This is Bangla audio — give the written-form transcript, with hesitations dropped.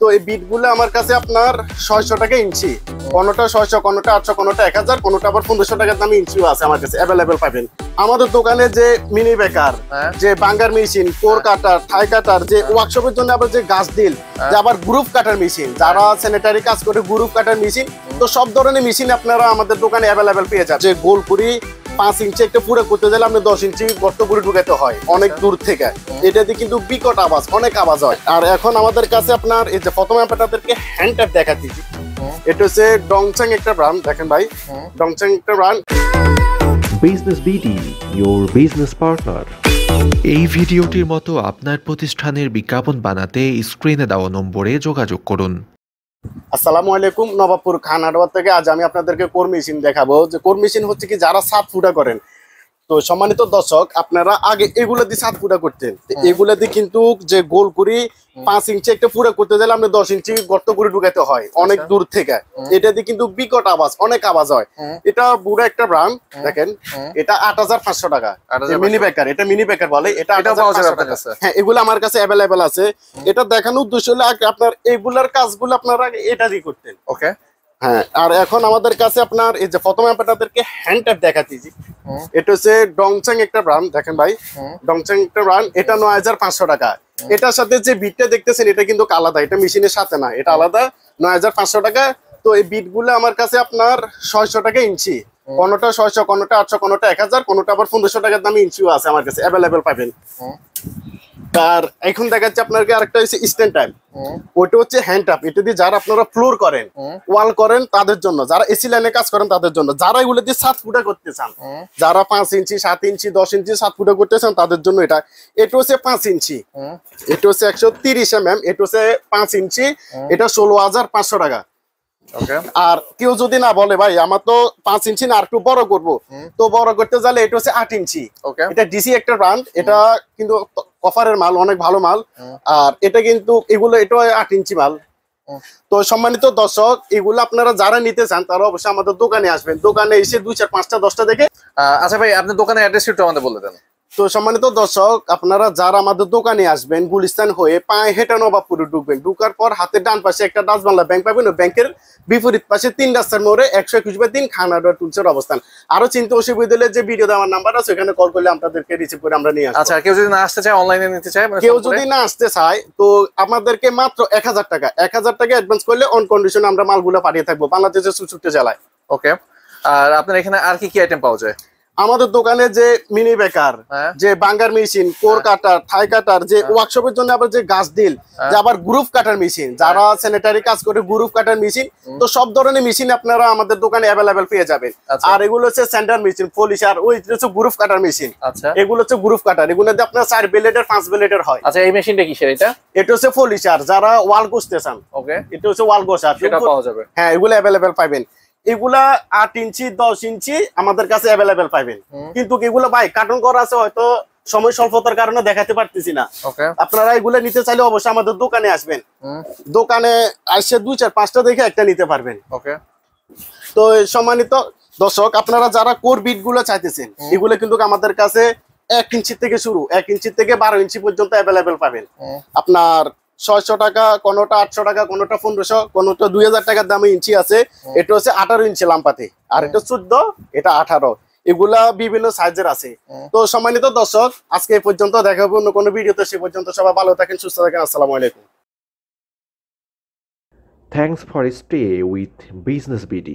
তো এই বিটগুলো আমার কাছে আপনার 600 টাকা ইঞ্চি, কোনোটা 600, কোনোটা 800, কোনোটা 1000, কোনোটা আবার 1500 টাকার দামে ইঞ্চিও আছে আমার কাছে অ্যাভেলেবেল পাবেন। আমাদের দোকানে যে মিনি বেকার, যে বাঙ্গার মেশিন, কোর কাটার, থাই কাটার, যে ওয়ার্কশপের জন্য আবার যে গাছ ডিল, যে আবার গ্রুপ কাটার মেশিন, যারা স্যানিটারি কাজ করে গ্রুপ কাটার মেশিন, তো সব ধরনের মেশিন আপনারা আমাদের দোকানে অ্যাভেলেবেল পেয়ে যাবেন। যে গোল করি 5 ইঞ্চি একটা পুরো করতে গেলে আপনি 10 ইঞ্চি গর্ত করে ঢুকাতে হয় অনেক দূর থেকে। এটাতে কিন্তু বিকট আওয়াজ, অনেক আওয়াজ হয়। আর এখন আমাদের কাছে আপনার এই যে প্রথমে আপনাদেরকে হ্যান্ড ট্যাপ দেখাচ্ছি, এটা হচ্ছে ডংচাং একটা ব্র্যান্ড। দেখেন ভাই, ডংচাং একটা brand. Business BD, your business partner। এই ভিডিওটির মতো আপনার প্রতিষ্ঠানের বিজ্ঞাপন বানাতে স্ক্রিনে দেওয়া নম্বরে যোগাযোগ করুন। আসসালামু আলাইকুম, নবাবপুর খানাডোয়া থেকে আজ আমি আপনাদেরকে কোর মেশিন দেখাবো। যে কোর মেশিন হচ্ছে কি যারা 7 ফুটা করেন, তো সম্মানিত দর্শক আপনারা আগে এগুলো দিয়ে 7 ফুটা করতেন, এগুলো দিয়ে কিন্তু যে গোল করি 5 ইঞ্চি একটা পুরো করতে গেলে আপনি 10 ইঞ্চি গর্ত করে ঢুকাতে হয় অনেক দূর থেকে। এটাতে কিন্তু বিকট আওয়াজ, অনেক আওয়াজ হয়। এটা বুড়ো একটা ব্র্যান্ড। দেখেন এটা 8500 টাকা মিনি বেকার, এটা মিনি বেকার বলে। এটা 8500 টাকা। হ্যাঁ, এগুলো আমার কাছে অ্যাভেলেবেল আছে। এটা দেখানোর উদ্দেশ্য হলো আপনার এগুলার কাজগুলো আপনারা এটা দিয়ে করতেন। ওকে, হ্যাঁ। আর এখন আমাদের কাছে আপনার এই যে প্রথমে আপনাদেরকে হ্যান্ড ট্যাপ দেখাচ্ছি, এটা হচ্ছে ডংচাং একটা ব্র্যান্ড। দেখেন ভাই, ডংচাং একটা ব্র্যান্ড। এটা 9500 টাকা। এটার সাথে যে বিটটা দেখতেছেন এটা কিন্তু আলাদা, এটা মেশিনের সাথে না, এটা আলাদা, 9500 টাকা। তো এই বিটগুলো আমার কাছে আপনার 600 টাকা ইঞ্চি, কোনোটা 600, কোনোটা 800, কোনোটা 1000, কোনোটা আবার 1500 টাকার দামে ইঞ্চিও আছে আমার কাছে অ্যাভেলেবেল পাবেন। আর এখন দেখাচ্ছে আপনাকে আরেকটা হচ্ছে স্ট্যান্ড টাইপ, ওইটা হচ্ছে হ্যান্ড ট্যাপ। এটা দিয়ে যারা আপনারা ফ্লোর করেন, ওয়াল করেন তাদের জন্য, যারা এসি লাইনে কাজ করেন তাদের জন্য, যারা এগুলো দিয়ে 7 ফুটা করতে চান, যারা 5 ইঞ্চি, 7 ইঞ্চি, 10 ইঞ্চি 7 ফুটা করতে চান তাদের জন্য এটা। এটা হচ্ছে 5 ইঞ্চি, এটা হচ্ছে 130 mm, এটা হচ্ছে 5 ইঞ্চি, এটা 16500 টাকা। আর কেউ যদি না বলে ভাই আমার তো 5 ইঞ্চি না আর একটু বড় করবো, তো বড় করতে গেলে এটা হচ্ছে 8 ইঞ্চি। এটা ডিসি একটা ব্র্যান্ড, এটা কিন্তু কফারের মাল, অনেক ভালো মাল। আর এটা কিন্তু এগুলো এটা 8 ইঞ্চি মাল। তো সম্মানিত দর্শক, এগুলো আপনারা যারা নিতে চান তারা অবশ্যই আমাদের দোকানে আসবেন। দোকানে এসে 2, 4, 5টা 10টা দেখে। আচ্ছা ভাই, আপনার দোকানের অ্যাড্রেস একটু আমাদের বলে দেন। তো সম্মানিত দর্শক, আপনারা যারা আমাদের দোকানে আসবেন, গুলিস্তান হয়ে পায়ে হেঁটে নবাবপুরে ঢুকবেন। ঢুকার পর হাতের ডান পাশে একটা ডাচ বাংলা ব্যাংক পাবেন, ওই ব্যাংকের বিপরীত পাশে 3 রাস্তার মোড়ে 121/3 খানাডোয়া টুলসের অবস্থান। আরো চিন্তা অসুবিধা হলে যে ভিডিও দেওয়ার নাম্বার আছে ওখানে কল করলে আপনাদেরকে রিসিভ করে আমরা নিয়ে আসবো। আচ্ছা, কেউ যদি না আসতে চায়, অনলাইনে নিতে চায়, কেউ যদি না আসতে চায় তো আমাদেরকে মাত্র 1000 টাকা অ্যাডভান্স করলে অন কন্ডিশনে আমরা মালগুলো পাঠিয়ে থাকবো বাংলাদেশের 64 জেলায়। ওকে, আর আপনার এখানে আর কি কি আইটেম পাওয়া যায়? আমাদের দোকানে যে মিনি বেকার, যে বাঙ্গার মেশিন, কোর কাটার, থাই কাটার, যে ওয়ার্কশপের জন্য আবার যে গাছ ডিল, যে আবার গ্রুপ কাটার মেশিন, যারা স্যানিটারি কাজ করে গ্রুপ কাটার মেশিন, তো সব ধরনের মেশিন আপনারা আমাদের দোকানে অ্যাভেলেবেল পেয়ে যাবেন। আর এগুলো হচ্ছে সেন্টার মেশিন, পলিশার, ওই হচ্ছে গ্রুপ কাটার মেশিন। আচ্ছা, এগুলো হচ্ছে গ্রুপ কাটার, এগুলোতে আপনার 4 ব্লেডের 5 ব্লেডের হয়। আচ্ছা, এই মেশিনটা কিসের? এটা হচ্ছে পলিশার, যারা ওয়াল ঘষতে চান। ওকে, এটা হচ্ছে ওয়াল ঘষার, সেটা পাওয়া যাবে। হ্যাঁ, এগুলো অ্যাভেলেবেল পাবেন। এগুলা 8 ইঞ্চি, 10 ইঞ্চি আমাদের কাছে অ্যাভেলেবেল পাবেন। কিন্তু এগুলো ভাই কার্টন করা আছে, হয়তো সময় স্বল্পতার কারণে দেখাতে পারতেছি না। আপনারা এগুলো নিতে চাইলে অবশ্যই আমাদের দোকানে আসবেন। দোকানে আসে 2, 4, 5টা দেখে একটা নিতে পারবেন। ওকে, তো সম্মানিত দর্শক, আপনারা যারা কোর বিট গুলো চাইতেছেন, এগুলো কিন্তু আমাদের কাছে 1 ইঞ্চি থেকে শুরু, 1 ইঞ্চি থেকে 12 ইঞ্চি পর্যন্ত অ্যাভেলেবেল পাবেন। আপনার 600 টাকা, কোনোটা 800 টাকা, কোনোটা 1500, কোনোটা 2000 টাকার দামে ইঞ্চি আছে। এটা হচ্ছে 18 ইঞ্চি লাম্পাতে, আর এটা 14, এটা 18, এগুলা বিভিন্ন সাইজের আছে। তো সম্মানিত দর্শক, আজকে এই পর্যন্ত, দেখাবো অন্য কোনো ভিডিওতে। সে পর্যন্ত সবাই ভালো থাকেন, সুস্থ থাকেন। আসসালামু আলাইকুম। Thanks for stay with Business BD.